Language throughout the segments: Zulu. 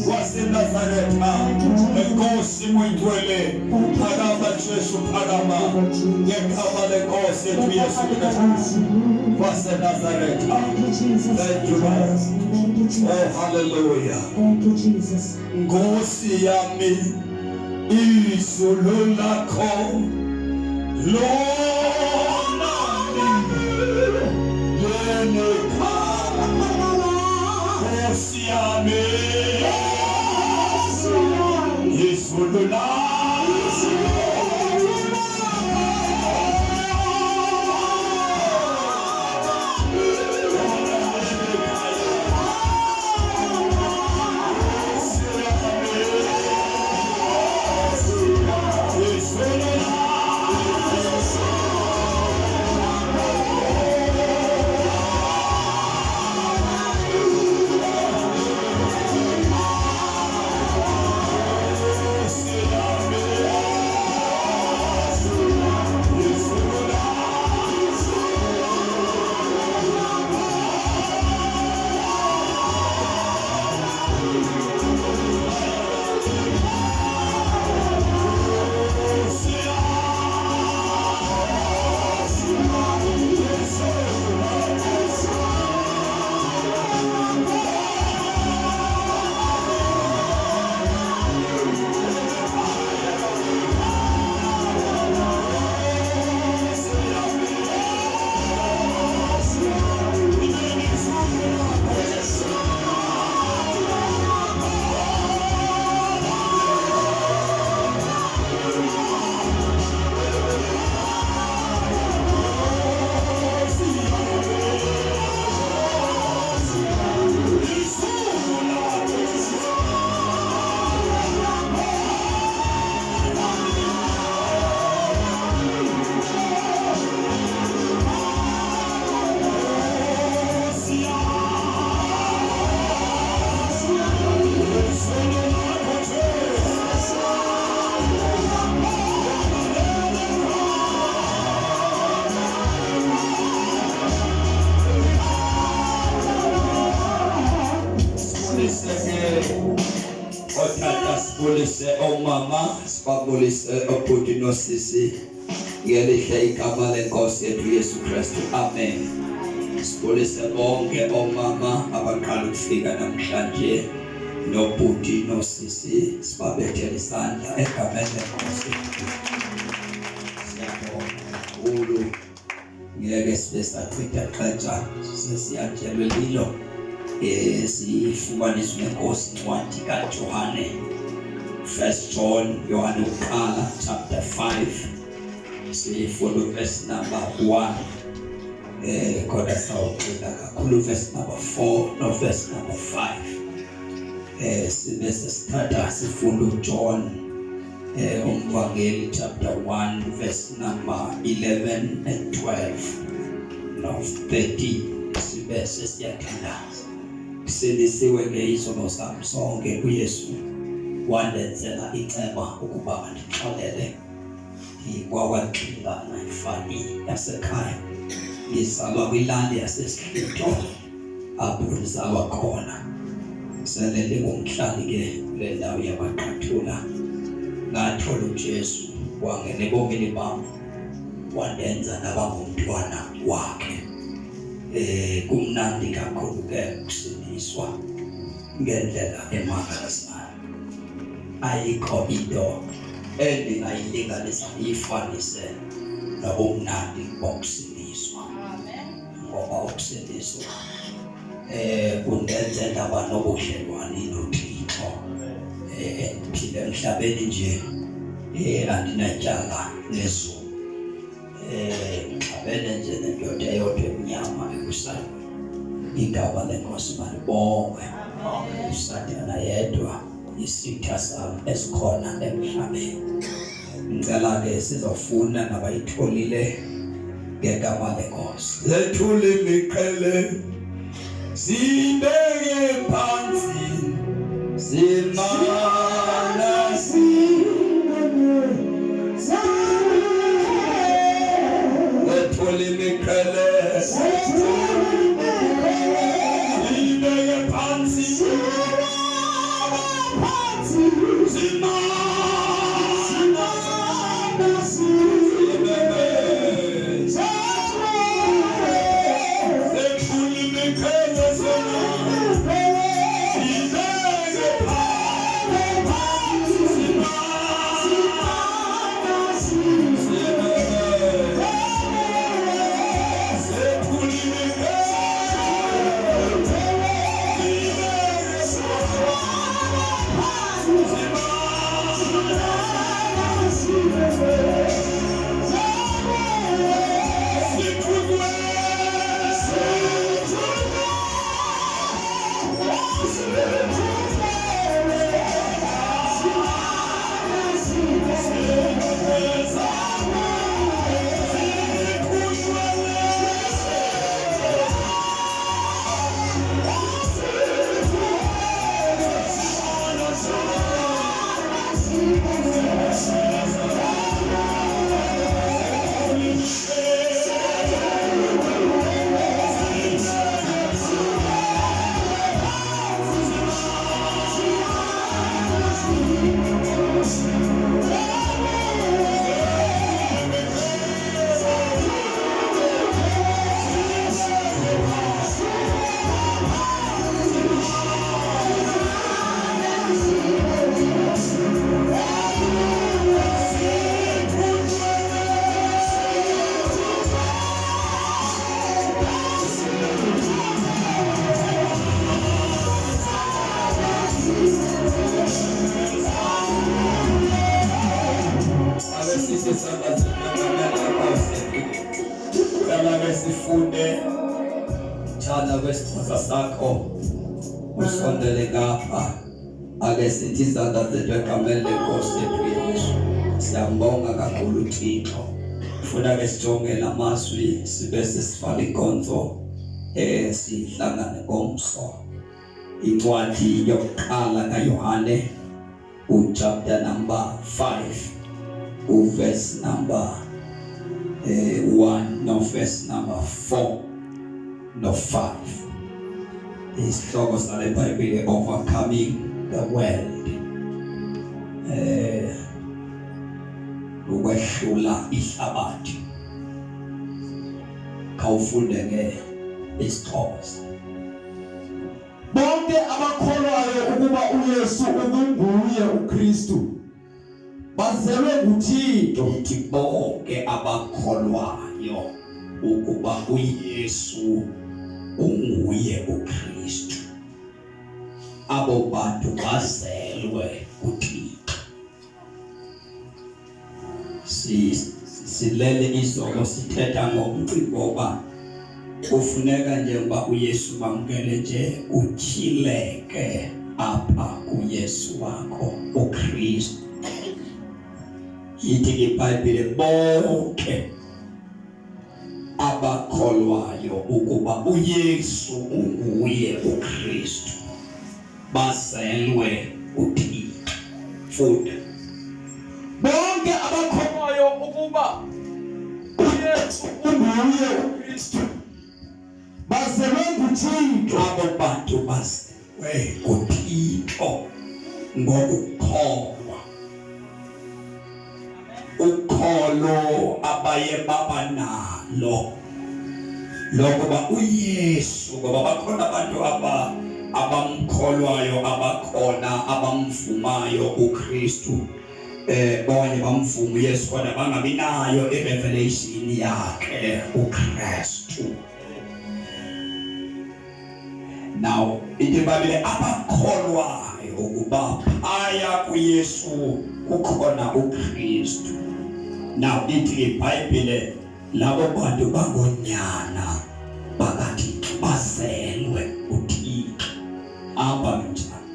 waseNazaretha enkosi muyithwele phakama Jesu phakama ngegama lenkosi yethu Yesu Kristu waseNazaretha. Thank you, Lord. Oh, hallelujah. Thank you, Jesus. Nkosi yami izulu lakho lona lene nkosi yami izulu lakho omama sibabulise obhuti nosisi ngelihle igama lenkosi yethu Yesu Kristu. Amen. Sibulise bonke omama abaqala ukufika namhlanje nobhuti nosisi sibabethele isandla egameni lenkosi. Siyabonga ulu ngeke sibe sachitha xesha sesiyatshelwe lilo sifumaniswe nenkosi incwadi kaJohane 1 John Yohane uqala chapter 5 sifunda verse number 1 kodwa sawuqeda kakhulu verse number 4 no verse number 5 sibe sesithatha sifunda uJohn umvangeli chapter 1 verse number 11 and 12 no 13 sibe sesiyathanda silisiwe ngeyisono sami sonke kuYesu wandenzela iceba ukuba andixolele ngikwaXhingana ifani yasekhaya ngizalwa kwilali yaseSihlito apho ndizalwa khona selele ngumhlali ke kule ndawo yabaqathula ngathola uJesu wangena ebomini bam wandenza naba ngumntwana wakhe kumnandi kakhulu ke ukusindiswa ngendlela emangalisayo. Ayikho into endingayilinganisa ifanise nobumnandi bokusindiswa. Ngoba ukusindiswa kundenza ndaba nobudlelwane noThixo. Phila emhlabeni nje andinatyala nezulu. Ngixabene nje nendoda eyodwa emnyama ekusasa. Igama lenkosi malibongwe. Usathana yedwa isitha sami esikhona emhlabeni. Ngicela ke sizofuna nabayitholile ngegama lenkosi. Lethule imiqhele sibeke phansi simana sibeke lethule imiqhele sibeke phansi ake sifunde thana kwesixhosa sakho usondele ngapha ake sithi izandla zethu egameni lenkosi yethu Yesu. Siyambonga kakhulu Thixo. Ufuna ke sijonge lamazwi sibe sesifaka inkonzo sihlangane ngomso. Incwadi yokuqala kaYohane chapter number 5 verse number 1 no verse number 4 no 5. Isihloko sale Bible overcoming the world. Ukwehlula ihlabathi. Khawufunde ke isixhosa. Bonke abakholwayo ukuba uYesu unguye uKristu bazelwe nguThixo. Ithi bonke abakholwayo ukuba uYesu unguye uKristu, abo bantu bazelwe nguThixo. Silele izolo sithetha ngomcimbi oba kufuneka njengoba uYesu bamkele nje utyhileke apha kuYesu wakho uKristu. Yithi iBhayibhile bonke abakholwayo ukuba uYesu unguye uKristu bazelwe uThixo. Funda. Bonke abakholwayo ukuba uYesu unguye uKristu bazelwe nguThixo. Abo bantu bazelwe nguThixo ngokukholwa. Ukholo abaye baba nalo lokuba uYesu, ngoba bakhona abantu abamkholwayo abakhona abamvumayo uKristu, bonke bamvuma uYesu kodwa bangabi nayo irevelation yakhe uKristu. Now iBhayibhile abakholwayo ukuba phaya kuYesu kukhona uKristu. Now ithi iBhayibhile labo bantu bangonyana bakaThixo bazelwe uThixo. Apha njani?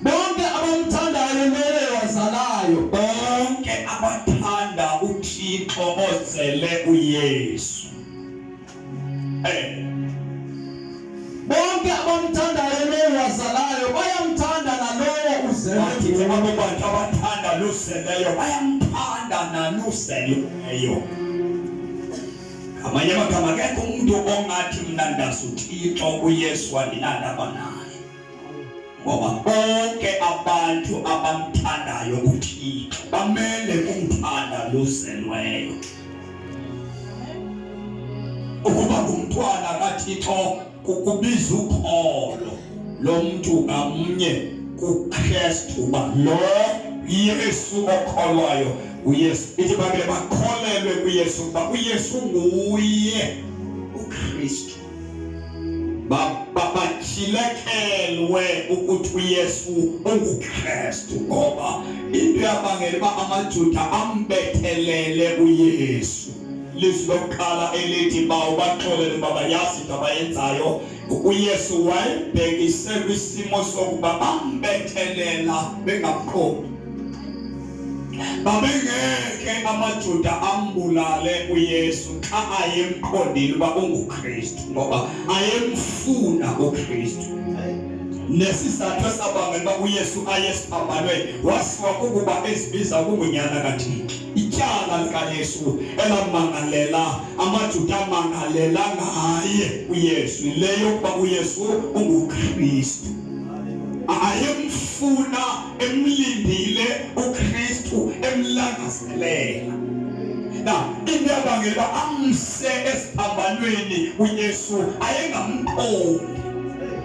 Bonke abamthandayo mele wazalayo. Bonke abathanda uThixo ozele uYesu. Bonke abamthandayo mele wazalayo bayamthanda nalowo uzeleyo. Abo bantu abathanda luseleyo bayamthanda nanuseleyo. Amanye amagama akekho umuntu ongathi mna ndazi uThixo uYesu andinandaba naye. Ngoba bonke abantu abamthandayo uThixo bamele kumthanda luzelweyo. Ukuba ngumntwana kaThixo kukubiza ukholo lomuntu ngamnye kuKristu ba lo Yesu okholwayo uYesu. Ithi babe bakholelwe kuYesu ba uYesu nguye uKristu. Babachilekelwe ukuthi uYesu unguKristu ngoba into yabangela ba amaJuda ambethelele uYesu. Lizwi lokuqala elithi baxolele baba yazi into abayenzayo. uYesu wayebhekise kwisimo sokuba bambethelela bengaqondi. Babengeke amaJuda ambulale uYesu xa ayemqondile uba unguKristu ngoba ayemfuna uKristu. Nesizathu esabangela uba uYesu ayesiphambanweni wasiwa kukuba ezibiza kungunyana kaThixo. Ityala likaYesu elamangalela amaJuda amangalela ngaye uYesu leyo kuba uYesu unguKristu. Ayemfuna emlindile uKristu emlangazelela. Into yabangela amse esiphambanweni uYesu ayengamqondi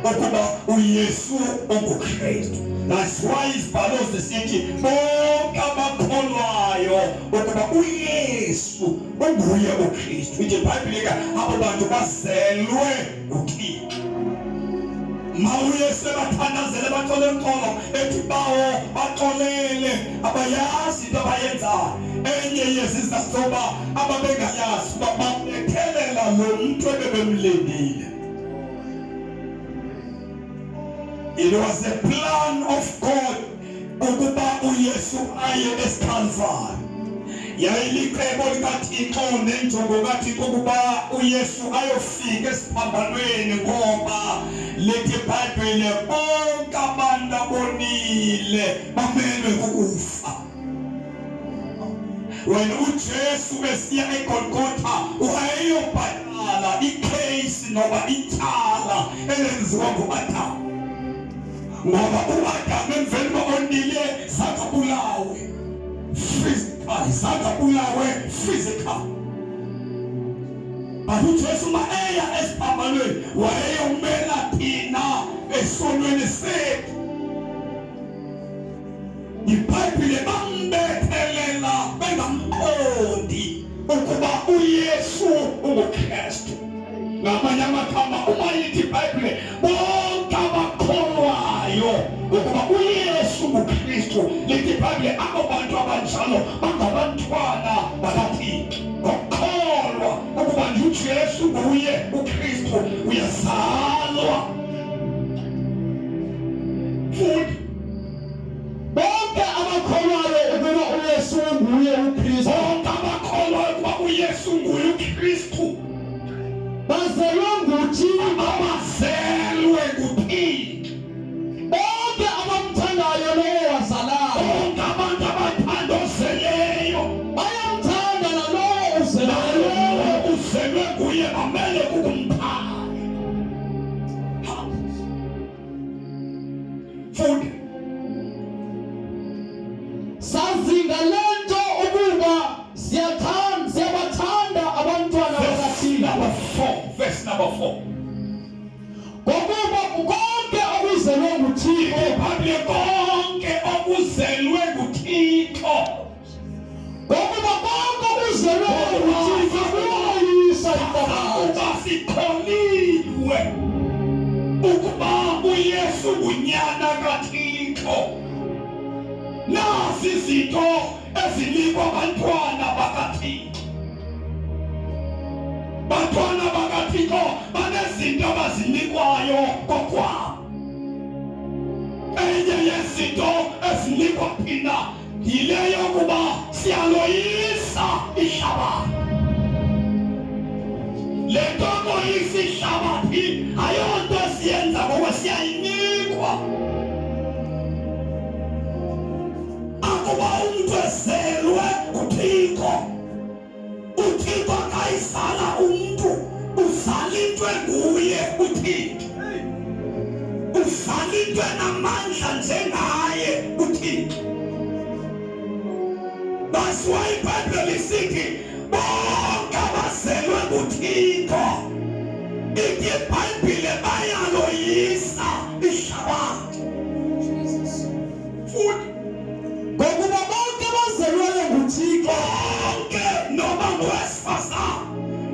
ukuba uYesu unguKristu. That's why isibhalo sisithi bonke abakholwayo ukuba uYesu unguye uKristu. Ithi iBhayibhile ke abo bantu bazelwe nguThixo. MawuYesu bathandazele bathole uxolo ethi bawo baxolele abayazi into abayenzayo. enye yezizathu ababengayazi uba babethelela lo muntu ebebemlindile. It was a plan of God ukuba uYesu aye eSikalvari. Yayilicebo likaThixo nenjongo kaThixo ukuba uYesu ayofika esiphambanweni ngoba lethi iBhayibhile bonke abantu abonile bamelwe kukufa. When uJesu besiya eGolgotha wayeyobhatala icase noba ityala elenziwa nguAdamu. Ngoba uAdamu emveni onile zakabulawe physical, zakabulawe physical. But uJesu eya esiphambanweni wayeyomela thina esonweni sethu. iBhayibhile bambethelela bengamqondi ukuba uYesu unguKristu. Ngamanye amagama uma lithi iBhayibhile bonke abakholwayo ukuba uYesu unguKristu, lithi iBhayibhile abo bantu abanjalo bangabantwana bakaThixo. Ngokukholwa ukuba uJesu nguye uKristu uyazalwa. Futhi bonke abakholwayo ukuba uYesu nguye uKristu, bonke abakholwayo ukuba uYesu nguye uKristu bazelwe nguThixo, bazelwe nguThixo. Bonke abamthandayo lowo wazalayo, bonke abantu abathandozeleyo bayamthanda nalowo uzelwe nguye bamele kukumphanda. Futhi sazinga lento ukuba siyabathanda abantwana bakaThixo. Verse number 4. Ngokuba konke okuzelwe nguThixo, iBhayibhile konke okuzelwe nguThixo. Ngokuba konke okuzelwe nguThixo kuyoyisa intokazi. Sikholiwe ukuba uYesu ngunyana kaThixo. Nasi izinto ezinikwa abantwana bakaThixo. Bantwana bakaThixo banezinto abazinikwayo kokwabo. Enye yezinto ezinikwa thina yileyo yokuba siyaloyisa ihlabathi. Le nto koyisa ihlabathi ayonto siyenza ngoba siyayinikwa. Akuba umuntu ezelwe uThixo, uThixo akayizala umuntu, uzalintwe nguye uThixo. Uzalintwe namandla njengaye uThixo. That's why iBhayibhile lisithi bonke abazelwe nguThixo, ithi iBhayibhile bayaloyisa ihlabathi. Futhi ngokuba bonke abazelweyo nguThixo, bonke noma ngowesifazane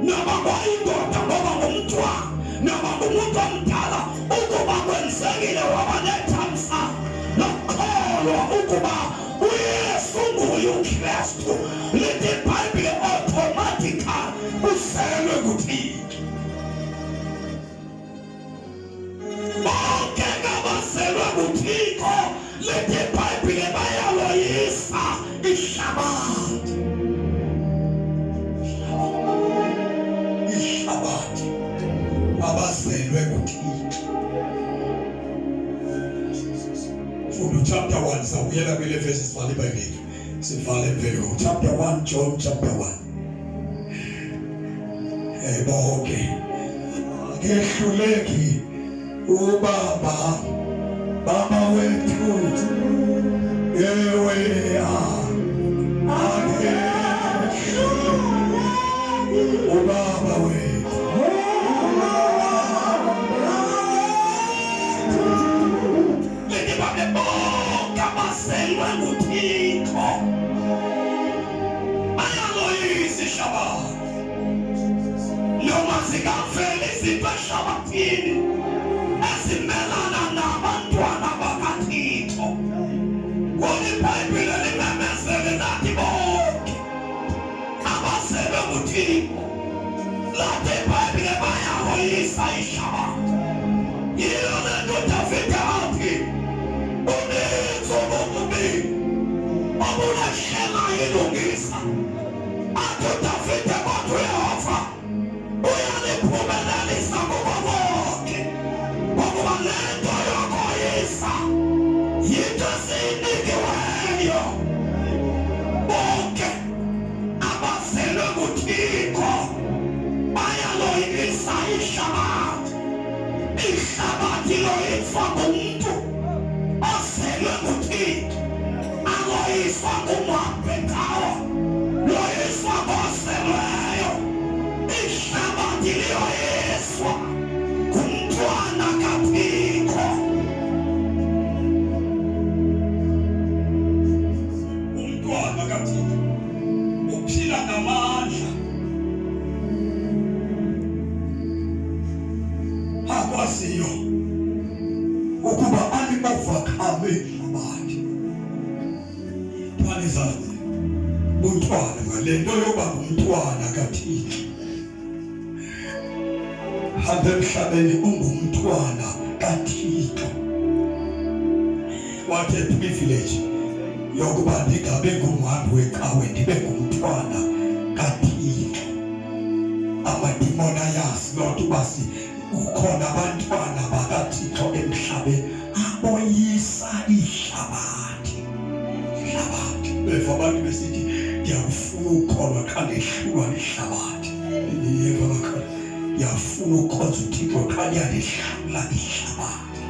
noma ngoyindoda noma ngumntwana noma ngumuntu omdala, ukuba kwenzekile waba nethamsanqa nokukholwa ukuba uYesu nguye uKristu, lithi iBhayibhile automatically uzelwe nguThixo. Bonke abazelwe nguThixo, lithi iBhayibhile bayaloyisa ihlabathi. Ihlabathi abazelwe nguThixo. Futhi chapter 1 sawuyela kule verse sivale iBhayibhile. Sivale emvelo. Chapter 1 John chapter 1. Bonke ngehluleki ubaba wethu ewe ubaba wethu lithi bonke abazelwe nguThixo bayaloyisa ihlabathi. Noma zingavela izinto ehlabathini ezimelana nabantwana bakaThixo, kodwa iBhayibhile limemezele nathi bonke Ubate Bible bayawoyisa ihlabathi. Yilo lento Davide athi uninzi obubi obulahlela ilungisa. Athi uDavide kodwa uYehova uyaliphumelelisa kubo bonke. Ngokuba le nto yokoyisa yinto esiyinikiweyo bonke abazelwe nguThixo bayaloyisa ihlabathi. Ihlabathi loyiswa ngumuntu ozelwe nguThixo, aloyiswa ngumapekawo, loyiswa ngozelweyo. Ihlabathi liyoyiswa ngumntwana kaThixo. Umntwana kaThixo uphila namandla. Akwaziyo ukuba ali-overcome ihlabathi. Thwane zazi umntwana ngale nto yoba ngumntwana kaThixo. Hamba emhlabeni ungumntwana kaThixo. What a privilege yokuba ndingabe ngumhambi wecawe ndibe ngumntwana kaThixo. Amadimoni ayazi loo nto uba ukhona abantwana bakaThixo emhlabeni aboyisa ihlabathi. Ihlabathi beva abantu besithi ndiyafuna ukholwa xa ndehlulwa lihlabathi. Ndiyeva bakhala ndiyafuna ukhonza uThixo xa ndiyalihlula ihlabathi.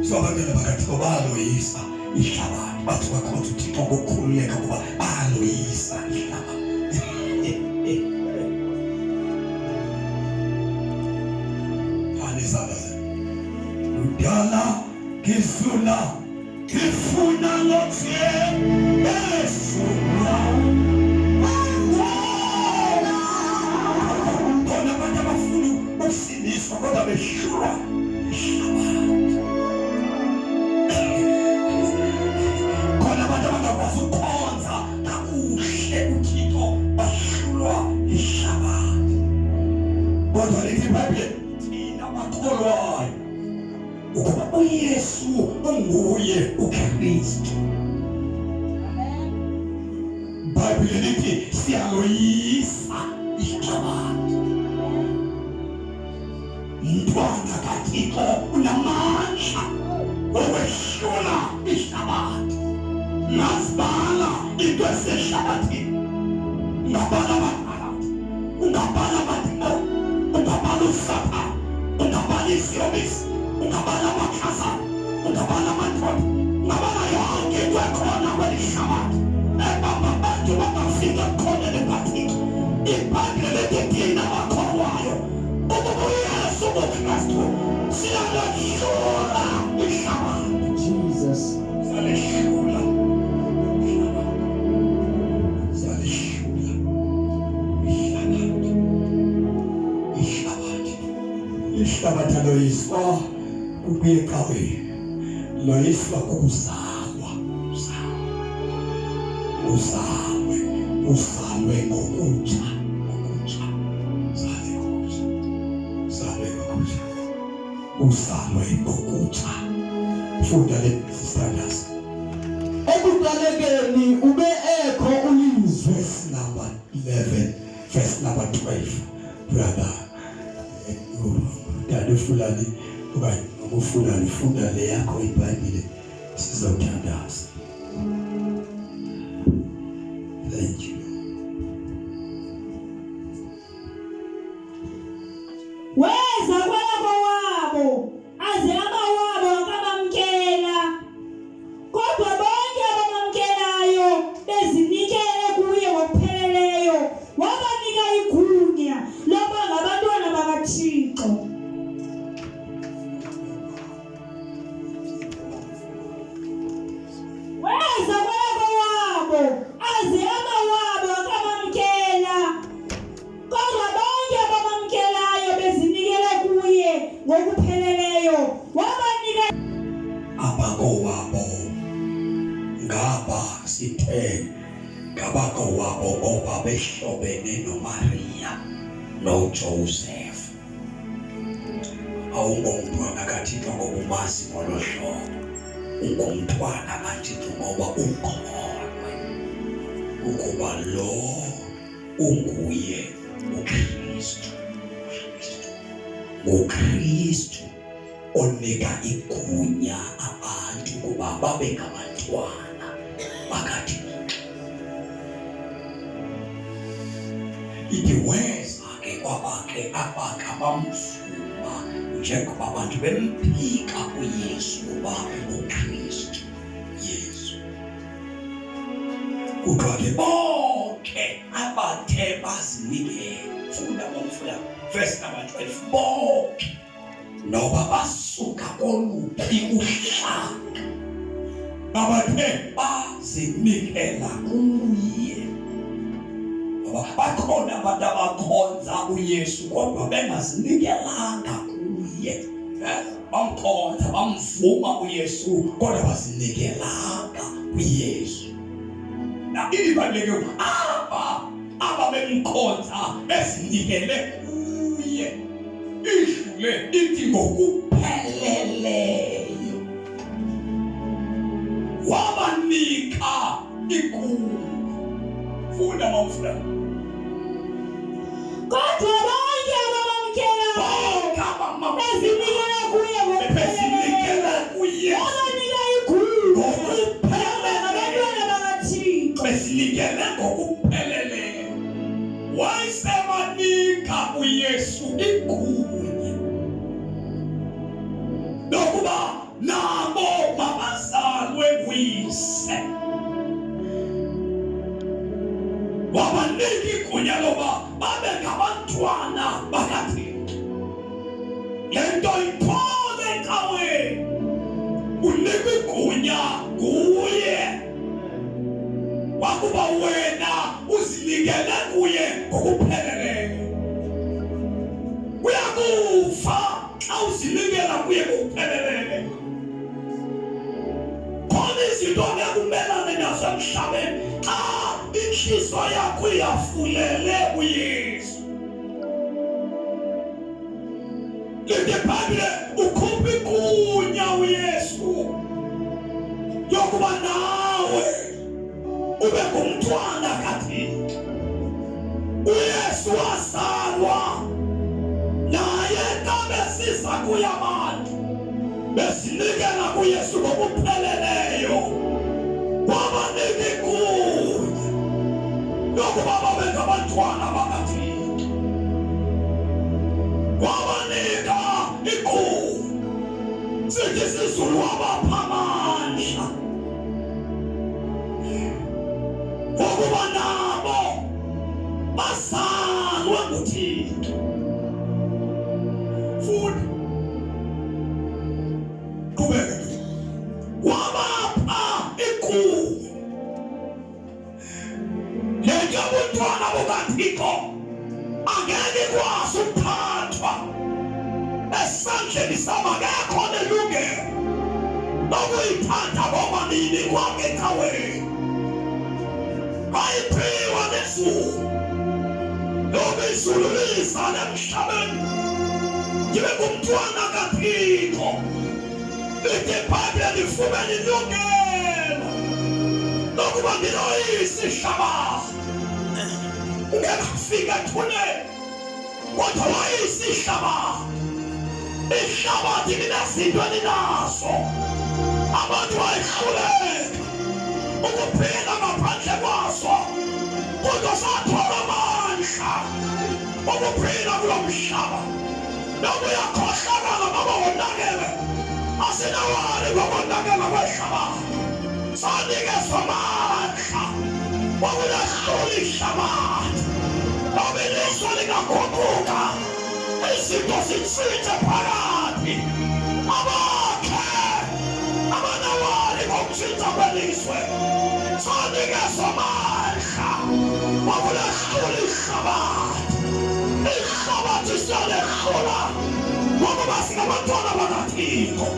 So abantwana bakaThixo bayaloyisa ihlabathi. Bathi bakhonza uThixo ngokukhululeka kuba bayaloyisa ihlabathi. Udala ngizula ngifuna lokuthi esula khona abantu abafuna ukusindiswa kodwa behlulwa ihlabathi. Khona abantu abangakwazi ukukhonza kakuhle uThixo bahlulwa ihlabathi. Kodwa lithi iBhayibheli thina bakholwayo ukuba uYesu unguye uKristu. iBhayibheli lithi siyaloyisa ihlabathi. Mntwana kaThixo unamandla okwehlula ihlabathi. Nazibala into esehlabathini. Ungabala abaphakathi, ungabala amadimoni, ungabala usapha, ungabala isiyobisi, ungabala amakhazana, ungabala amadroda, ungabala yonke into ekhona kweli hlabathi ebamba abantu bangafika khona kaThixo. iBhayibheli lithi thina bakholwayo ukuba uYesu uKristu siyalohlula ihlabathi. Jesus. Siyalihlula ihlabathi. Ihlabathi aloyiswa ukweqaweni, loyiswa kuzalwa. Uzalwe ngokutsha. Uzalwe ngokutsha. Funda le standards. Ekuqalekeni ube ekho ulizwe. Verse number 11, verse number 12. Brother, Dadu Fulani, okanye ngofulani funda le yakho iBhayibheli sizothandaza. Thank you. Weza kwabo wabo aze abawabo akabamkela, kodwa bonke abamamkelayo bezinikele kuye ngokupheleleyo wabanika igunya lokuba ngabantwana bakaThixo. Weza kwabo wabo aze abawabo akabamkela, kodwa bonke abamamkelayo bezinikele kuye ngokupheleleyo wabanika abakowabo ngaba sithe ngabakowabo ngoba behlobene noMaria noJoseph. Awungomntwana kaThixo ngoba umazi ngolo hlobo, ungumntwana kaThixo ngoba ukholwe ukuba lo unguye uKristu. UKristu onika igunya abantu ukuba babe ngabantwana bakaThixo. Idiweza ke kwabakhe abakhe bamfuma njengoba abantu bemphika uYesu kuba uKristu Yesu. Kodwa ke bonke abathe bazinikela, funda bomfula verse number 12, bonke noba basuka koluphi uhlanga abathe bazinikela kuye. Bakhona abantu abakhonza uYesu kodwa bengazinikelanga kuye. Bamkhonza bamvuma uYesu kodwa bazinikelanga kuYesu. Ibaluleke aba bemkhonza bezinikele kuye, idlule ithi ngokupheleleyo wabanika igunya. Funda mawufunda. Kodwa bonke abamamkela bezinikela kuye ngokupheleleyo, wabanika igunya ngabantwana bakaThixo. Besinikele ngokupheleleyo. Wayesebanika uYesu igunya lokuba nabo mabazalwe nguyise. Wabanika igunya loba babe ngabantwana bakaThixo. Lento iphole kawe, unikwe igunya kuye wakuba wena uzinikele kuye ngokupheleleyo. Uyakufa xa uzinikela kuye ngokupheleleyo. Khona izinto ekumelane nazo emhlabeni xa inhliziyo yakho iyafulele uYesu. Lebhayibhile ukhupha igunya uYesu yokuba nawe ube ngumntwana kaThixo. uYesu wazalwa naye kabesiza kuye abantu besinikela kuYesu ngokupheleleyo. Wabanika igunya lokuba babe ngabantwana bakaThixo. Wabanika igunya, sithi isiZulu wabapha amandla ukuba nabo bazalwe nguThixo. Futhi qhubeka nje. Wabapha igunya njengobuntwana bukaThixo angeke ikwazi ukuphathwa esandleni samakekho nelungelo lokuyiphatha bomanini kwakecaweni. Bayiphiwa nezulu lobe izulu lizala emhlabeni ngibe ngumntwana kaThixo. Ibhayibhile lifumene ilungelo lokuba ngiloyise ihlabathi. Ungekafika ethuneni kodwa wayise ihlabathi. Ihlabathi linezinto elinazo abantu bayihluleka ukuphila ngaphandle kwaso, kodwa sathola amandla ukuphila kulo mhlaba. Noma uyakhohlakala noma wonakele, asinawali ngokonakela kwehlabathi. Sanikezwa amandla okulahlula ihlabathi. Noma ilizwe lingaguquka, izinto zitshintshe phakathi, abakhe abanawali ngokutshintsha kwelizwe. Sanikezwa amandla okulahlula ihlabathi. Ihlabathi siyalehlula ngoba singabantwana bakaThixo.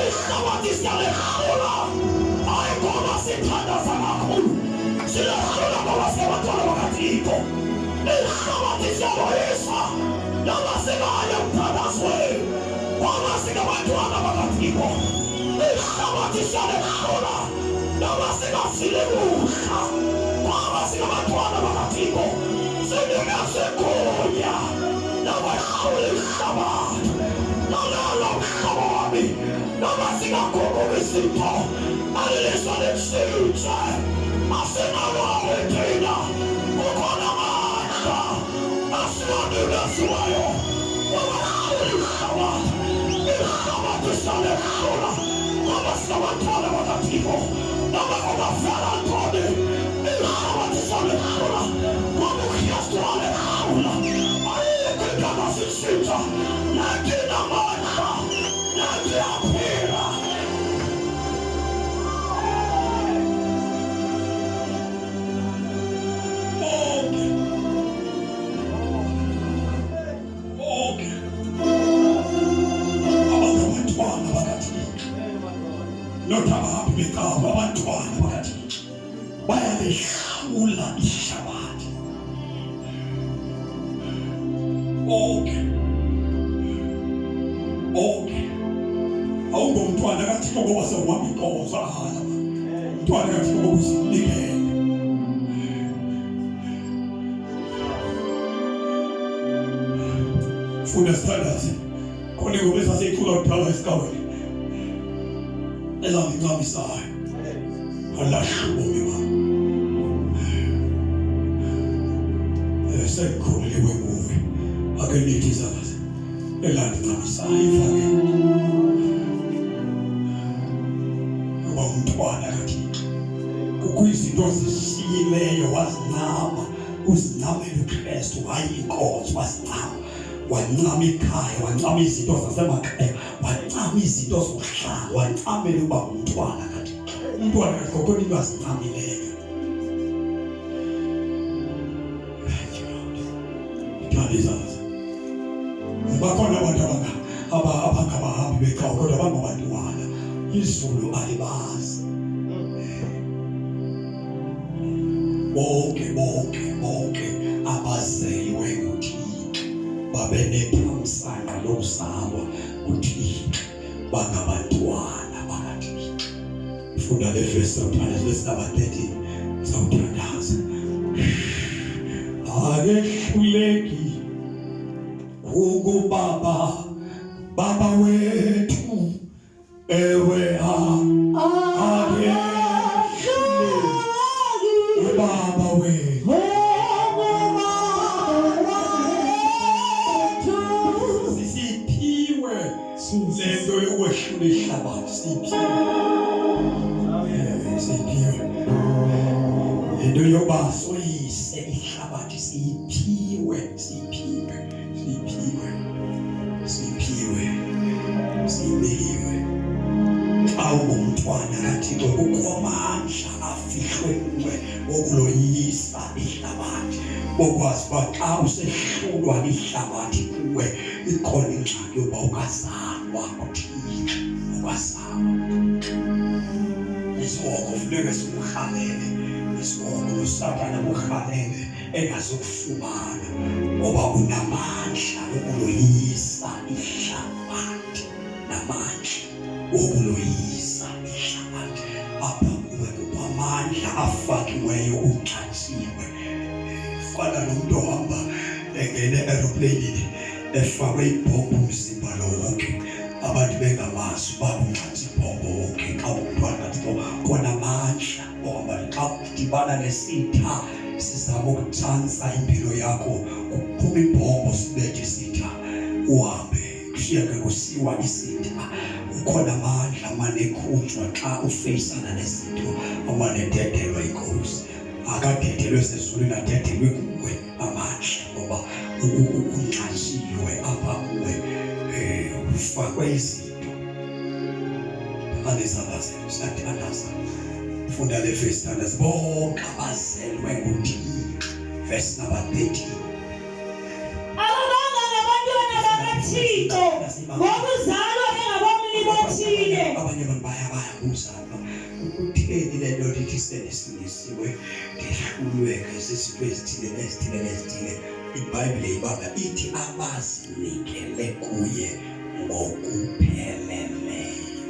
Ihlabathi siyalehlula hayi ngoba sithandaza kakhulu, silehlula ngoba singabantwana bakaThixo. Ihlabathi ihlabathi siyaboyisa noma singaya emthandazweni ngoba singabantwana bakaThixo. Ihlabathi siyalehlula noma singasile kuhla ngoba singabantwana bakaThixo. Sinikeze igunya nabahlula ihlabathi nalala umhlaba wami noma singaguquki izitho alilisa lesitshe asingawawe thina ukhona amandla asiwanikeziweyo wabahlula ihlabathi siyalehlula ngoba singabantwana bakaThixo noma kungavela ntoni ihlabathi siyalehlula ngoba uKristu walehlula ayikho into angasishintsha nathi namandla nathi aphila. Abangabantwana bakaThixo notabahambi becawa abantwana bakaThixo bayalehlula ihlabathi. Awungomntwana kaThixo ngoba sewuhamba inkozo ahala umntwana kaThixo ngoba uzinikele. Funda sithandaze khona ingoma esaseyicula kudala esigabeni elangincamisayo alahla ubomi bami sekukhuliwe kuwe ake nithi izalaze elangincamisayo ifake ngoba umntwana kaThixo kukho izinto zishiyileyo wazincama uzincamela uKristu hayi inkonzo wazincama wancama ikhaya wancama izinto zasemakhaya wancama izinto zokuhlala wancamela ukuba umntwana kaThixo. Umntwana kaThixo kodwa into azincamileyo Izaza bakhona abantu abangabahambi becawa kodwa bangabantwana izulu alibazi. Bonke abazelwe nguThixo babenethamsanqa lokuzalwa nguThixo bangabantwana bakaThixo. Funda le verse sometimes verse number 13 sawuthandaza akehluleki ukubaba baba wethu ewe akehluleki baba wethu siphiwe lento yokwehlula ihlabathi siphiwe lento yoba soyise ihlabathi siphiwe xa ungumntwana kaThixo kukho amandla afihlwe kuwe okuloyisa ihlabathi okwazi uba xa usehlulwa lihlabathi kuwe ikhona ingxaki yoba ukazalwa kuThixo ukazalwa isibongo funeka sikurhalele isibongo uSathane akurhalele engazokufumana ngoba unamandla okuloyisa ihlabathi namandla okuloyisa ihlabathi apha kuwe kukho amandla afakiweyo uxhasiwe fana nomuntu ohamba engene aeroplanini efakwe ibhombu umzimba lo wonke abantu bengamazi babunxansi ibhombu wonke xa umntwana kaThixo khona amandla ngoba xa udibana nesitha sizama ukuthansa impilo yakho kuphuma ibhombo sibethe isitha uhambe kushiyeke kusiwa isitha ukhona amandla amanekhutshwa xa ufeyisana nezinto amanededelwa inkosi akadedelwe sezulwini adedelwe kuwe amandla ngoba unxashiwe apha kuwe ufakwe izinto alizalaze siyathandaza funda le verse thandaza bonke abazelwe nguThixo verse number 13 Thixo ngokuzalwa engabomlibothile abanye abantu bayakuzalwa ukutheni le nto lithi selisiwe ngehlulwe ngezinto ezithile iBhayibhile ibamba ithi abazinikele kuye ngokupheleleyo.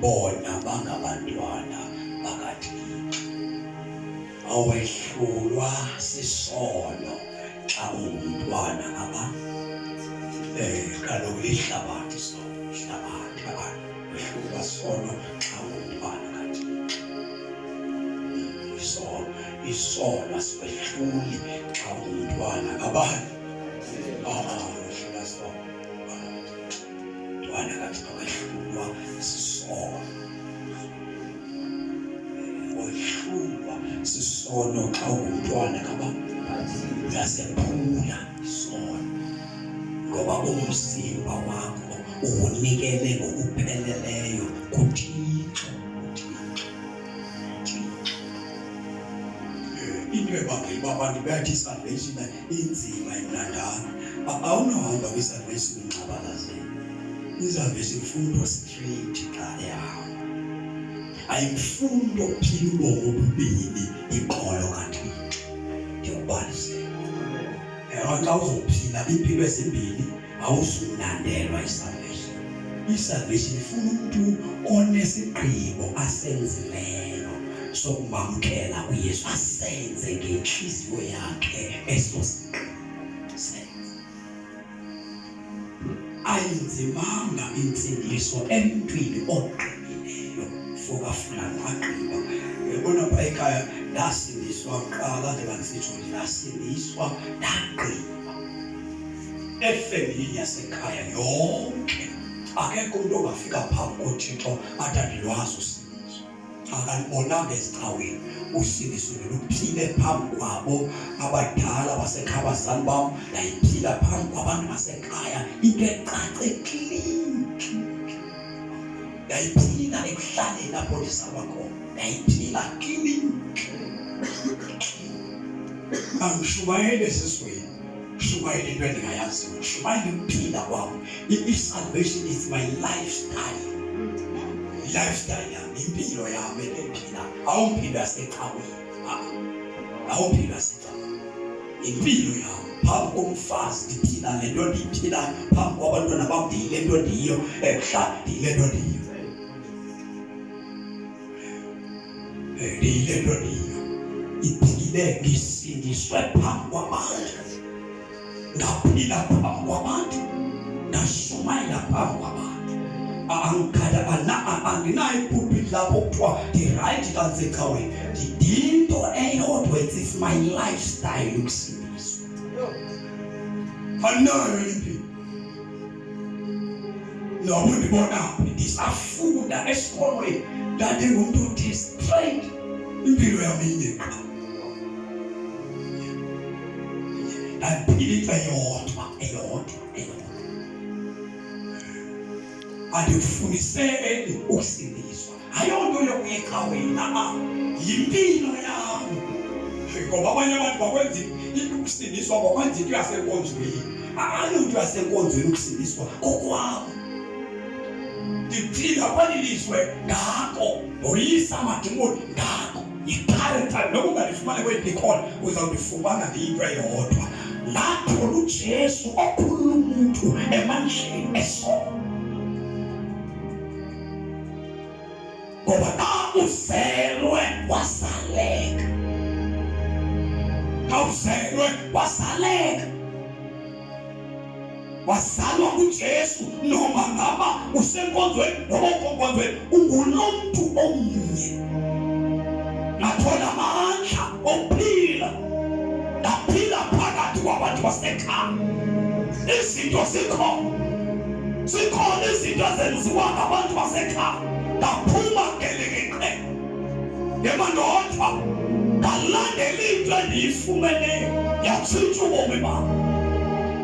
Bona bangabantwana bakaThixo. Awehlulwa sisono xa ungumntwana kaloku lihlabathi sono, ihlabathi abantu wehlulwa sono xa ungumntwana kaThixo. Isono asiwehluli xa ungumntwana kabani? Wehlulwa sono mntwana kaThixo, wehlulwa sisono. Wehlulwa sisono xa ungumntwana kabani? Yasephula isono ngoba umzimba wakho uwunikele ngokupheleleyo kuThixo. Into ebangela abantu bathi salvation inzima imnandana. Awunohamba kwisalvation ngxabalazeni. Isalvation ifuna straight xa ehamba. Ayifuni ukuphila ubomi obubini iqolo kaThixo. Ndiyakubalisela. Xa uzophila impilo ezimbili awuzunandelwa isalvation. Isalvation ifuna umuntu onesigqibo asenzileyo sokumamkela uYesu, asenze ngenhliziyo yakhe eso sigqibo. Ayinzimanga intsindiso emntwini oqinileyo fokafulani agqiba. Yabona pha ekhaya ndasindiswa kuqala njengoba ndisitsho nje, ndasindiswa ndagqiba. Efemelini yasekhaya yonke akekho umuntu ongafika phambi koThixo athi andilwazi usindiso. Akalibonanga ezicaweni usindiso luphile phambi kwabo abadala basekhaya, abazali bam ndayiphila phambi kwabantu basekhaya, into ecace klinki. Ndayiphila ekuhlaleni apho ndizalwa khona, ndayiphila klinki. Angishumayele esiswini, shumayele into endingayaziyo, shumayele ukuphila kwam. I-salvation is my lifestyle. Lifestyle yami, impilo yami endiphila, awumpilo yasecaweni, awumpilo yasecaweni. Impilo yami phambi komfazi ndiphila le nto ndiyiphilayo, phambi kwabantwana bam ndiyile nto ndiyiyo, ebuhlanti ndiyile nto ndiyiyo. Ndiyile nto ndiyiyo. Iphile ngisindiswe phambi kwabantu, ndaphila phambi kwabantu, ndashumayela phambi kwabantu. Anginayo ipulpit lapho kuthiwa ndirayithi xa ndisecaweni. Ndinto eyodwa, it's my lifestyle ukusindiswa. Andinayo impilo. Noba ndibonaphi ndisafunda esikolweni, ndandingumntu othe straight. Impilo yami inye qha. Ndaphila eyodwa. Andifundiseni ukusindiswa, ayonto yokuya ecaweni, yimpilo yami. Ngoba abanye abantu bakwenza ukusindiswa bakwenza into yasenkonzweni. Ayonto yasenkonzweni ukusindiswa kokwabo. Ndiphila kwalilizwe ngako, ndoyisa amadimoni ngako. Yi-character, noba ungalifumane kweyiphi ikhona, uzawulifumana ngeyinto eyodwa. Lathola uJesu okhulula umuntu emandleni esono. Ngoba xa uzelwe wasaleka, wazalwa kuJesu. Noma ngaba usenkonzweni noma ukonkonzweni, ungulomuntu omnye. Nathola amandla okuphila, ndaphila phakathi kwabantu basekhaya. Izinto zikhona izinto ezenziwa ngabantu basekhaya. Ndaphuma ngelekeqe ngemandodwa, ndalandela into endiyifumeneyo, yatshintsha ubomi bam.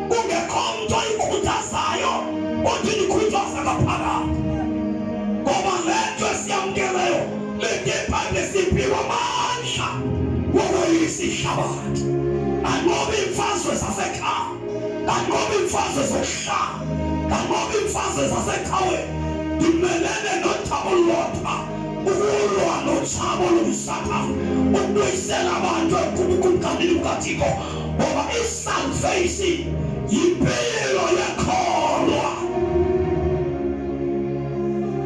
Kungekho mntu oyikhuthazayo othi ndikhuthaza ngaphakathi, ngoba le nto esiyamkeleyo leDebhayibhile siphiwa amandla wokoyisa ihlabathi. Angoba iimfazwe zasekhaya, angoba iimfazwe zokuhlala, angoba iimfazwe zasecaweni, ndimelene nothabo lodwa ukulwa nothabo lomsathane ukubuyisela abantu kumkhandeli bakaThixo ngoba isalvation yimpilo yakholwa.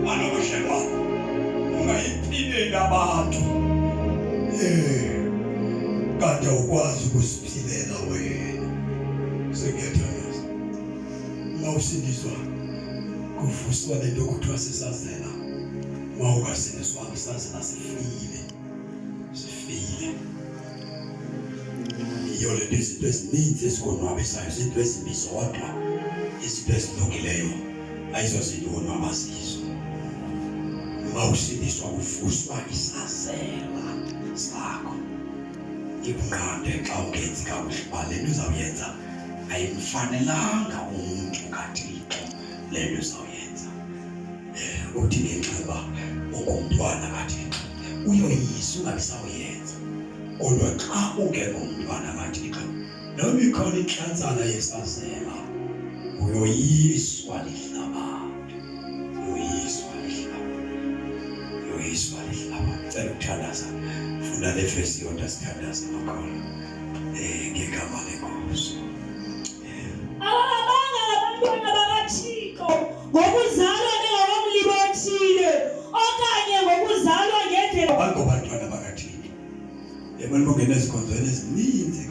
Manobushelwane ungayiphileli abantu kanti awukwazi ukuziphilela wena. Sengiyathandaza mawusindiswa kuvuswa lento okuthiwa sisazela. Mawungasindiswa isazela sifile iyo lento izinto ezininzi ezikonwabisayo, izinto ezimbi zodwa, izinto ezilungileyo ayizozinto onwabazizo. Mawusindiswa kuvuswa isazela sakho. Ikunqande xa ungenzi kakuhle lento uzawuyenza ayimfanelanga umuntu kaThixo lento uzawuyenza. Uthi ngenxeba ungumntwana kaThixo uyoyisa ungabisawuyenza, kodwa xa ungekho umntwana kaThixo noma ikhona inhlanzana yesazela uyoyiswa lihlabathi, uyoyiswa lihlabathi. Cela ukuthandaza funda le verse yodwa sithandaza nokhona ngegama lenkosi. Abanga abantwana bakaThixo ngokuzalwa njengokomlibo othile okanye ngokuzalwa ngendlela. Abantwana bakaThixo ebonibongena ezikhonzweni ezininzi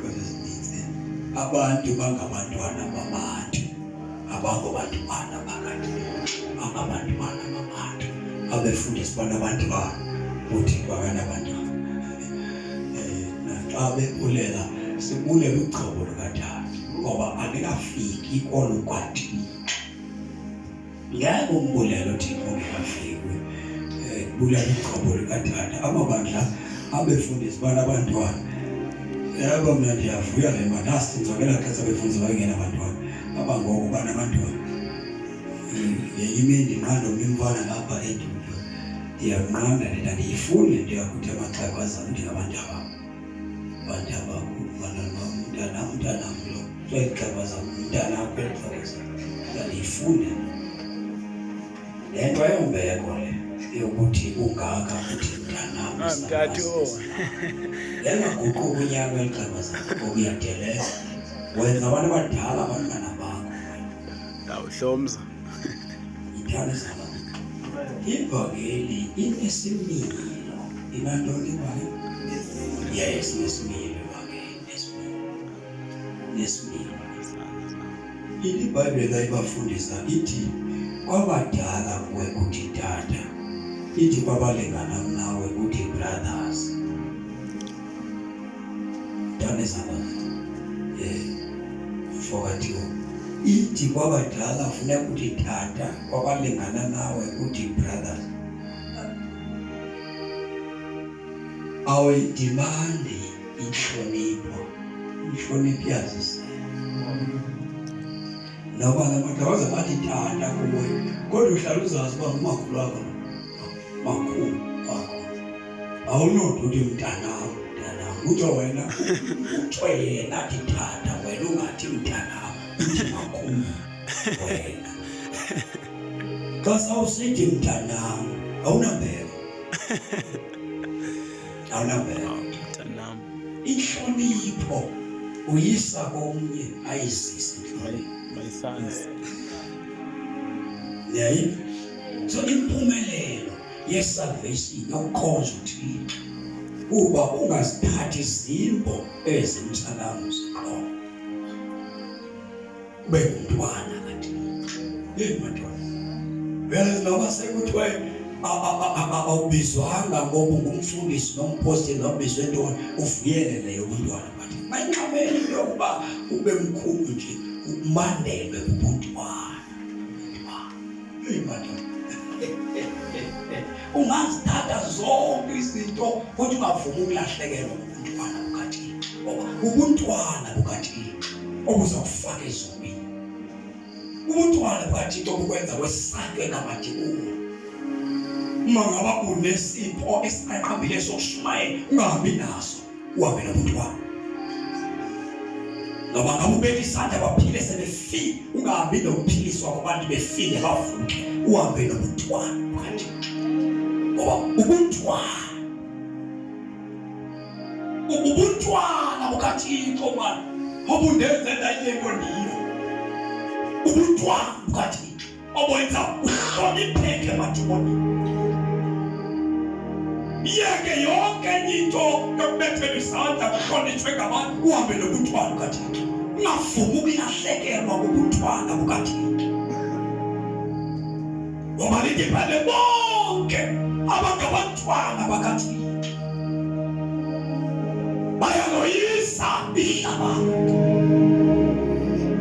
abantu bangabantwana babantu, abangobantwana bakaThixo, abantwana babantu abefundisa abantu uthi bakanabantwana. Naxa bebulela sibulela uqobo lukaThixo ngoba akekafiki ikolo kwaThixo. Ngeke umbulelo Thixo ungekafiki bulela uqobo lukaThixo. Amabandla abefundisa abantwana yebo mina ndiyavuya le manasi ngizokela xesha befundisa bayengena abantwana abangoko banabantwana. Yimini nqando umfana lapha edulo ndiyanqanda lena ndiyifunde ndiyakuthi amaxhego azami ndingabantu umntana lo xhego azami umntana kwelixhoza ndiyifunde lento ayombeko le yokuthi ungaka uthi mntana mntathu lena guquka unyaka welixhego zakho okuyadelela wenza abantu abadala abantwana bakho ndawuhlomza ithanda zaba ivangeli inesimilo inantoni ivangeli? Yes, nesimilo ivangeli nesimilo. IBhayibheli ayibafundisa ithi kwabadala kuwe uthi tata, ithi kwabalingana nawe uthi brothers. Ithanda zaba fokathiwo ithi kwabadala funeka uthi tata, kwabalingana nawe uthi brothers. Awuyidimandi inhlonipho yazise noba lamadala bathi tata kuwe, kodwa uhlala uzazi uba umakhulu wakho makhulu wakho awunothi uthi mntanam kuthiwa wena kuthiwe yena athi tata, wena ungathi mntanam uthi makhulu wena. Xa sawusithi mntanam awunambeko inhlonipho uyisa komnye ayizise mayisansi. Yayi so impumelelo yesalvation yokukhonza uThixo uba ungazithathi izimbo ezimsalamu ziqo ube ngumntwana kaThixo. Madodana vele noba sekuthiwe awubizwanga ngoba ungumfundisi nompostoli nobizwe ntoni uvuyelele ubuntwana bathi mayinqabele into yokuba ube mkhulu nje umandelwe ubuntwana. Madodana ungazithatha zonke izinto kodwa ungavumi ukulahlekelwa ubuntwana bukaThixo ngoba ubuntwana bukaThixo obuzakufaka ezulwini, ubuntwana bukaThixo obukwenza wesakhe ngamanje kuwo. Uma ngaba unesipho esiqaqambile sokushumayela ungahambi naso, uhambe nobuntwana. Ngoba ngabe ubeka isandla baphile sebefile, ungahambi nokuphiliswa kwabantu befile bavuke, uhambe nobuntwana bukaThixo. ngoba ubuntwana bukaThixo manje obundenzela into ndiyo ubuntwana bukaThixo obenza uhlonipheke emathubeni. Yeke yonke into yokubethela isandla kuhlonitshwe ngabantu uhambe nobuntwana bukaThixo. Ungavumi ukulahlekelwa ngobuntwana bukaThixo. Ngoba lithi phela bonke abangabantwana bakaThixo bayaloyisa ihlabathi.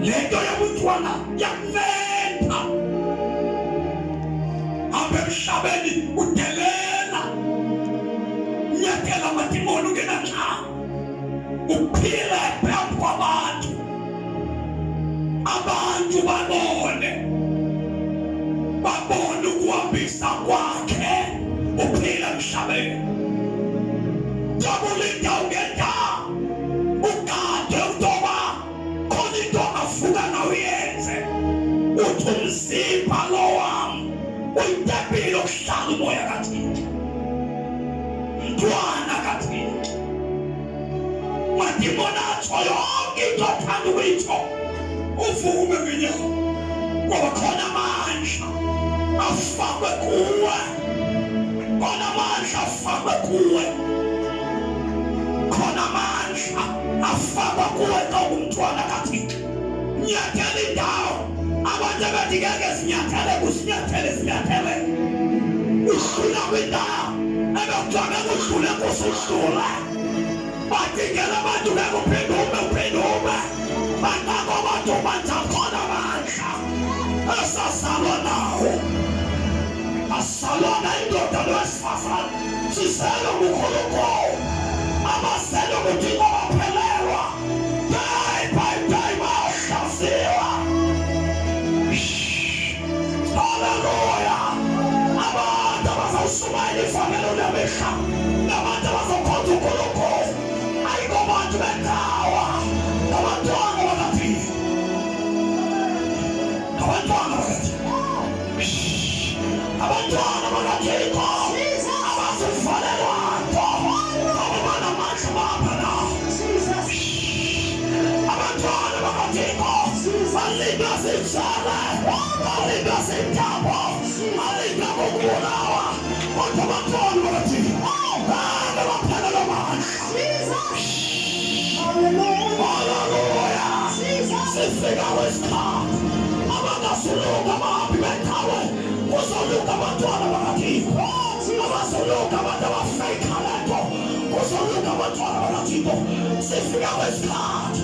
Lento yobuntwana yakunetha. Apha emhlabeni udelela. Nyathela amadimoni ungena nxa. Uphile phambi kwabantu. Abantu babone ukuhambisa kwakhe uphila emhlabeni. Jabulinda ungenda ugade utoba khona into afuka nawe uyenze. Uthi umzimba lo wami uyitempile okuhlala umoya kaThixo. Mntwana kaThixo. Madimoni atsho yonke into athanda ukuyitsho uvume ngenyawo. Ngoba khona amandla afakwe kuwe. Khona amandla afakwe kuwe. Khona amandla afakwe kuwe xa ungumntwana kaThixo. Nyathela indawo abantu abathi ngeke sinyathele kusinyathele. Uhlula kwindawo ebekuthiwa ngeke udlule kusuhlula. Bathingela abantu ngeke uphendume. Bantako abantu bantakhona amandla asasalwa nawo. Asalwana indoda lowesifazane siselo bukhulukhulu. Amaselo kuthixo baphelelwa. Bye bayohlaziwa. Haleluya. Abantu abazawushumayela ifamelo lemihla nabantu abazokhonza uNkulunkulu ayikho bantu bendawo. Abantwana bakaThixo. Abantwana bakaThixo abazivalelwa nto ababana amandla bapha. Abantwana bakaThixo balindwa zinjalo, balindwa zintambo, balindwa ngokubulawa. Kodwa abantwana bakaThixo baphelelwa amandla. Haleluya. Sifika kwesikhathi abangasuluka abahambi bendawo kuzoluka abantwana bakaThixo. Abazoluka abantu abafeyikhalento kuzoluka abantwana bakaThixo. Sifika kwesikhathi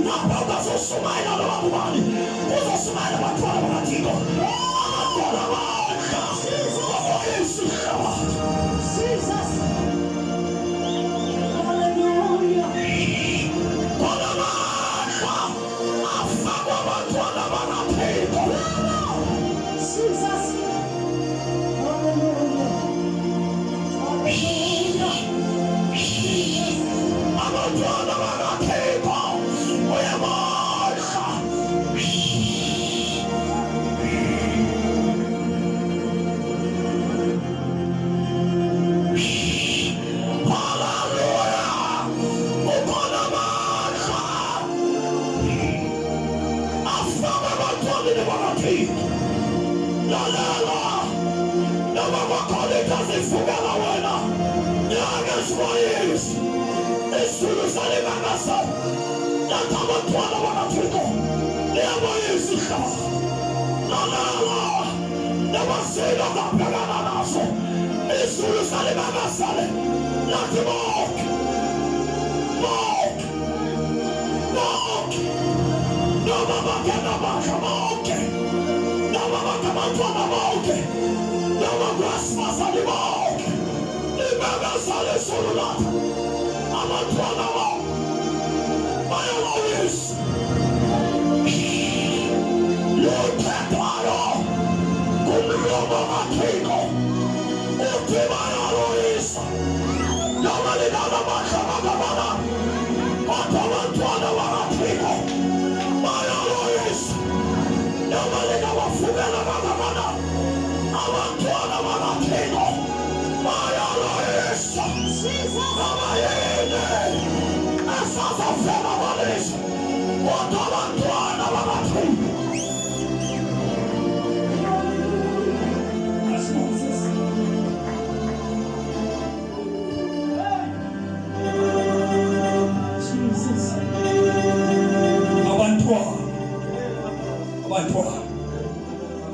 lapho bazosumayela noma kubani kuzosumayela abantwana bakaThixo. Abantwana abadla baboyisa ihlabathi.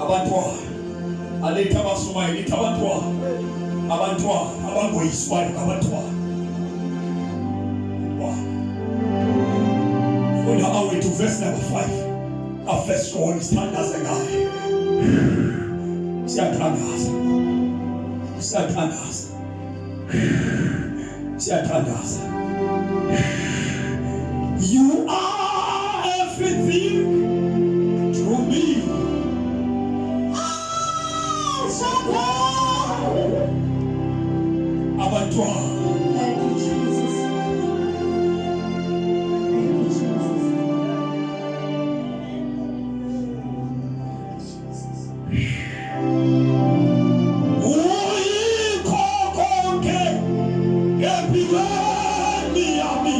abantwana aletha abasumayo lithi abantwana abangoyiswayo abantwana funda awe to verse number 5 afest John sithandaze ngayo siyathandaza you are everything to me. Abantwana. Thank you, Jesus. Thank you, Jesus. Uyikho konke empilweni yami.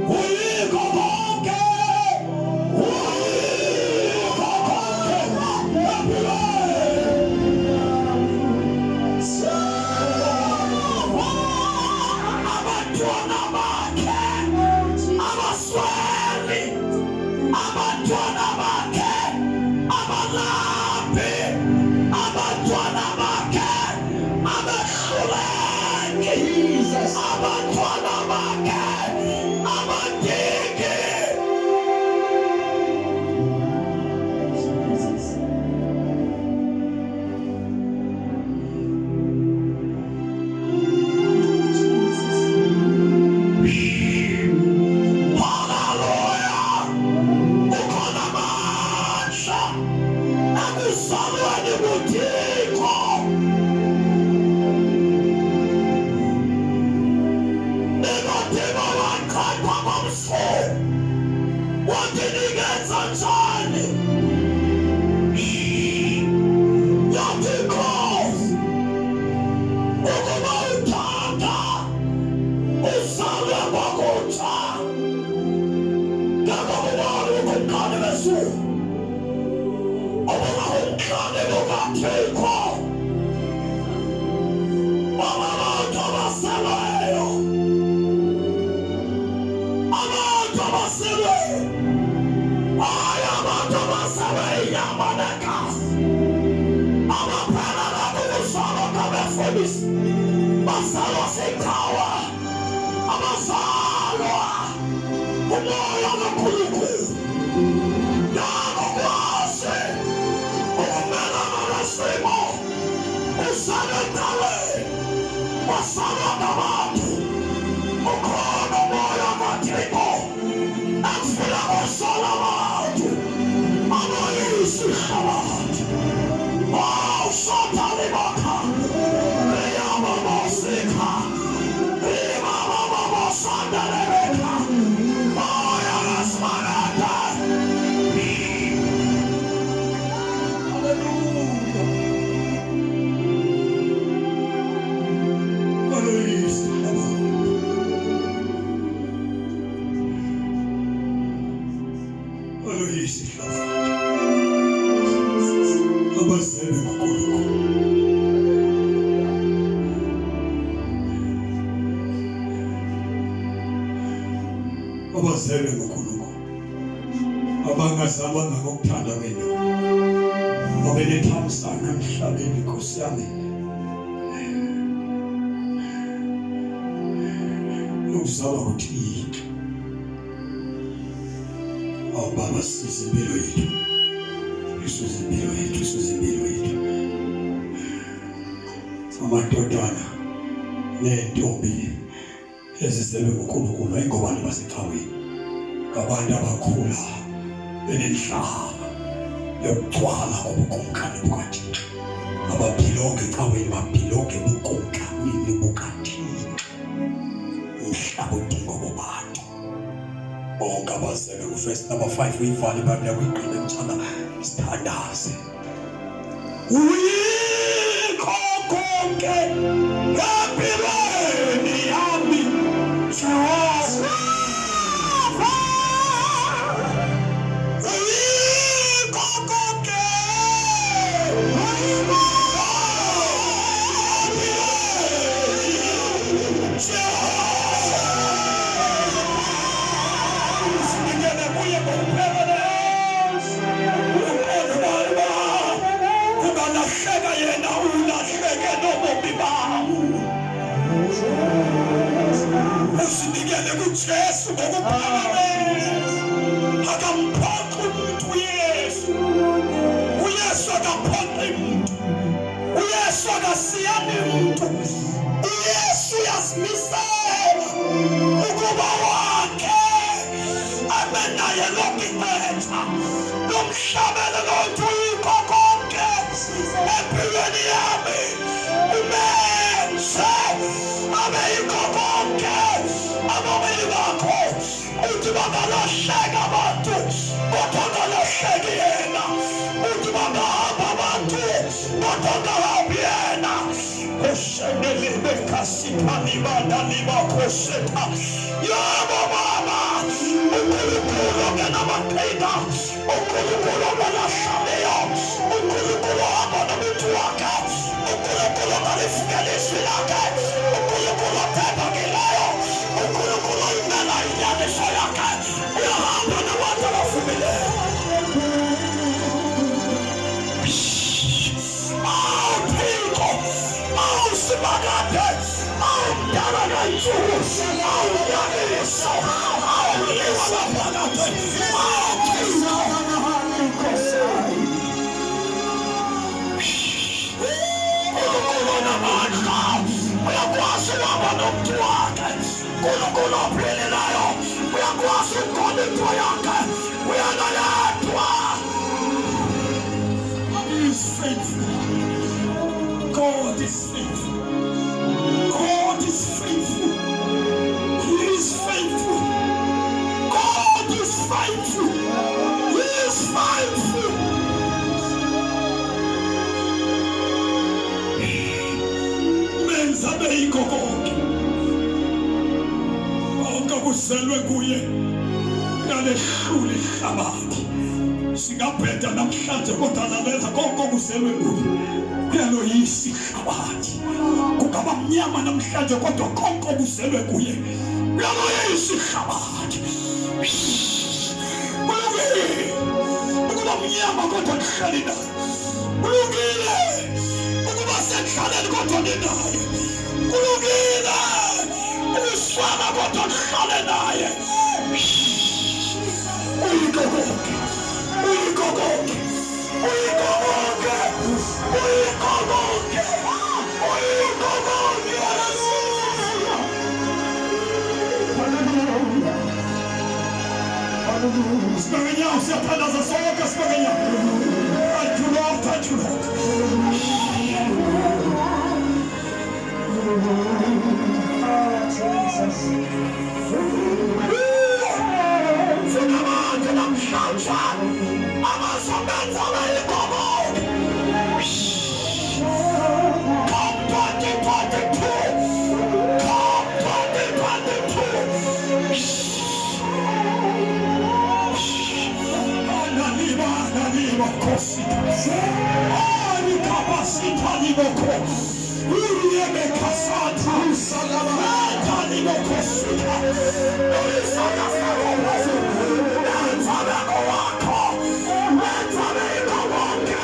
Uyikho konke abazelwe nguNkulunkulu abangazalwanga ngokuthanda kwenu obelethamsanqa emhlabeni Nkosi yami uzalwa kuThixo Baba size impilo yethu amadodana nentombi ezizelwe nguNkulunkulu ayingobani basecaweni ngabantu abakhula benenhlaba yokugcwala kobukumkani bukaThixo ababhilonge ecaweni babhilonge bukumkani bukaThixo umhlaba udinga bobantu bonke abazelwe kuverse number 5 uyivale ibhayibheli yakuyigqina emthanda sithandaze uyikho konke empilweni yami Jehova uyikho konke Jehova uzinikele kuJesu ngokupheleleyo. Akamphoqi umuntu uYesu. uYesu akamphoqi umuntu. uYesu akasiyani umuntu. uYesu uyazimisela ukuba wakhe abe naye lonke ixesha lomhlabelo lonke uyikho konke empilweni yami. umenze abe yikho konke ababili bakho. uthi bangalahleka abantu kodwa angalahleki yena. uthi bangahamba abantu kodwa angahambi yena. Ushenelebe kasiphalima dalima koseta. Yabo baba uNkulunkulu ngenamaqhinga. uNkulunkulu ongalahleyo. uNkulunkulu ohamba nomuntu wakhe. uNkulunkulu ongalifukela izwi lakhe. uNkulunkulu othembekileyo. uNkulunkulu oyimela inyaniso yakhe. uyahamba nabantu abafumileyo. Simagade, Dara Naiju, Yaniso, Liwa Bagate, Kulukula Manka, Yakwasi Wabanumtuaka, Kulukula Prelinayo, Yakwasi Koditoyaka, we are not. He is faithful. God is faithful. God is faithful. He is faithful. God is faithful. He is faithful. Menza beiko konke. Onke kuselwe kuye. Nalehlule ihlabathi. Singabheda namhlanje kodwa lalenza konke kuselwe kuye. Kuyaloyisa ihlabathi. Kungaba mnyama namhlanje kodwa konke kuzelwe kuye. Kuyaloyisa ihlabathi. Kulungile ukuba mnyama kodwa nihlale naye. Kulungile ukuba sendlaleni kodwa ninaye. Kulungile ukuswala kodwa nihlale naye. Uyikho konke. Uyikho konke. Uyikho konke. Uyikho konke. Uyikho konke. Spaghetti, siyaphalaza sonke spaghetti. Thank you Lord, thank you Lord. Sinamandla namhlanje abasebenza bayikomo. Come 2022. Come 2022. Naliba kosi. Ani kapasita liboko. Uriebe kasata. Salama. Naliba kosi. Ulisana saroba. Nantaba kowako. Nantaba ikawonke.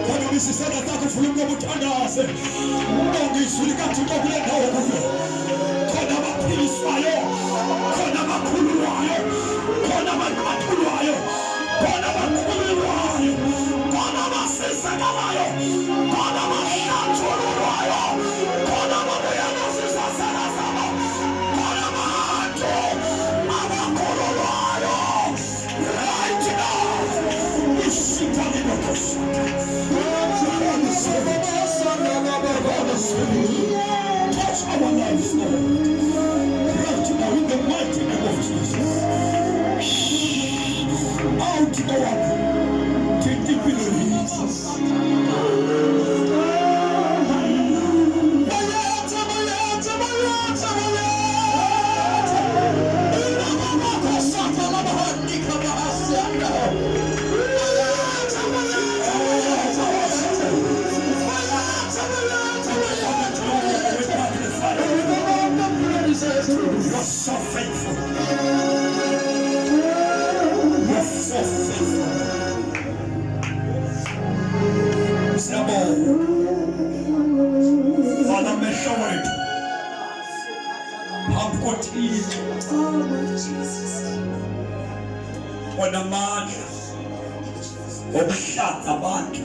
Kana misisana tako fulunga mutandase. Nongi sulika tukokule na okufe. Kana mapiliswayo. Kana makuluwayo. Kana makuluwayo. Kana makuluwayo. Kana masisakalayo. Kana mashanchuluwayo. Kana maboyana sisasarasama. Kana mahato. Amakuluwayo. Right now. Touch our lives, Lord. Right now, in the mighty name of Jesus. Out, Lord. Take the koThixo Oh, Lord Jesus. onamandla wokuhlanza abantu,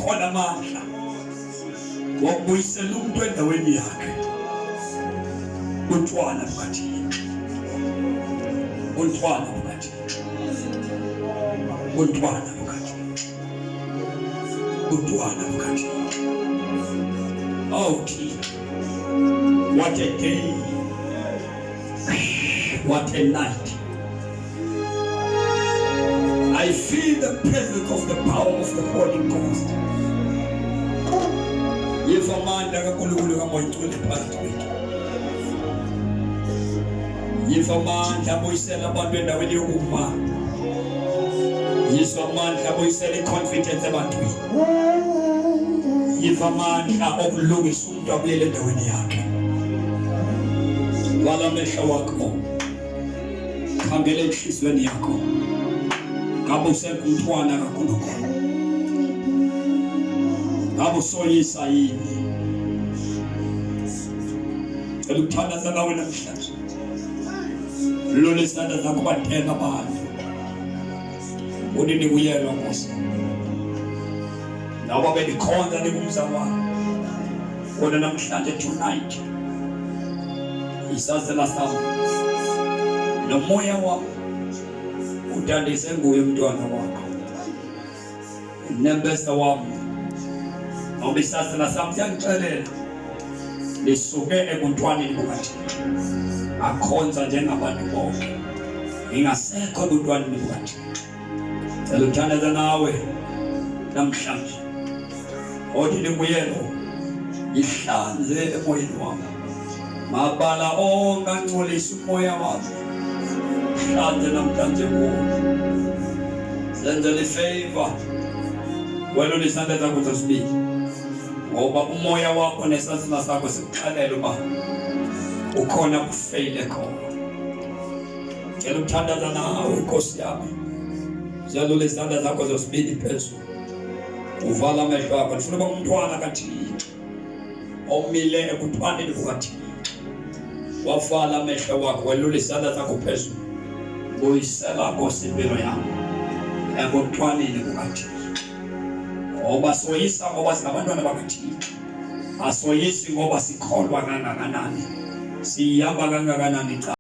khona amandla wokubuyisela umuntu endaweni yakhe. Untwana bakaThixo, untwana bakaThixo, untwana bakaThixo, untwana bakaThixo. Oh Thixo, what a day, what a night. I feel the presence of the power of the Holy Ghost. Yiva amandla kaNkulunkulu kaMoya Ngcwele phakathi kwethu. Yiva amandla abuyisela abantu endaweni yokuma. Yiva amandla abuyisela iconfidence ebantwini. Yiva amandla okulungisa umuntu abuyele endaweni yakhe. Vala amehlo wakho. Khangela enhliziyweni yakho. Ngabe usekho umntwana kaNkulunkulu? Ngabe usoyisa yini? Eluthandaza nawe namhlanje. Lolu isandla zakho bathenga abantu. Udini kuyelwa Nkosi. Nabo benikhonza nikumzawami. Kodwa namhlanje tonight. Isazela sami. Nomoya wami udandise nguye umntwana wakho. Nembesa wami. Ngoba isazela sami siyangixelela. Lisuke ebuntwaneni bukaThixo. Akhonza njengabantu bonke. Ingasekho ebuntwaneni bukaThixo. Eluthandaza nawe namhlanje. Odini kuyelo ihlanze emoyeni wami. Mabala onke angcolisa umoya wami. Hlanze namhlanje kuwo. Senzele ifavor. Wena ulisanda zakho zosibili. Ngoba umoya wakho nesazela sakho sikuxelela uba ukhona kufaile khona. Ngicela ukuthandaza nawe Nkosi yami. Zalule izandla zakho zosibili phezulu. Uvala amehlo akho. Ndifuna uba umntwana kaThixo omile ebuntwaneni bukaThixo. Wavala amehlo wakho, welule izandla zakho phezulu. Buyisela Nkosi impilo yami ebuntwaneni bukaThixo. Ngoba soyisa ngoba singabantwana bakaThixo. Asoyisi ngoba sikholwa kangakanani. Siyamba kangakanani.